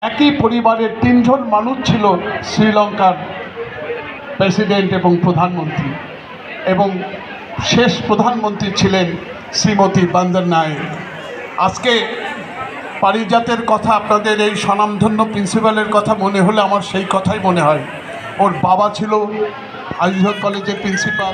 একই পরিবারের তিনজন মানুষ ছিল শ্রীলঙ্কার প্রেসিডেন্ট এবং প্রধানমন্ত্রী, এবং শেষ প্রধানমন্ত্রী ছিলেন শ্রীমতী বন্দরনায়েক। আজকে পারিজাতের কথা, আপনাদের এই স্বনামধন্য প্রিন্সিপালের কথা মনে হলে আমার সেই কথাই মনে হয়। ওর বাবা ছিল আইজল কলেজের প্রিন্সিপাল,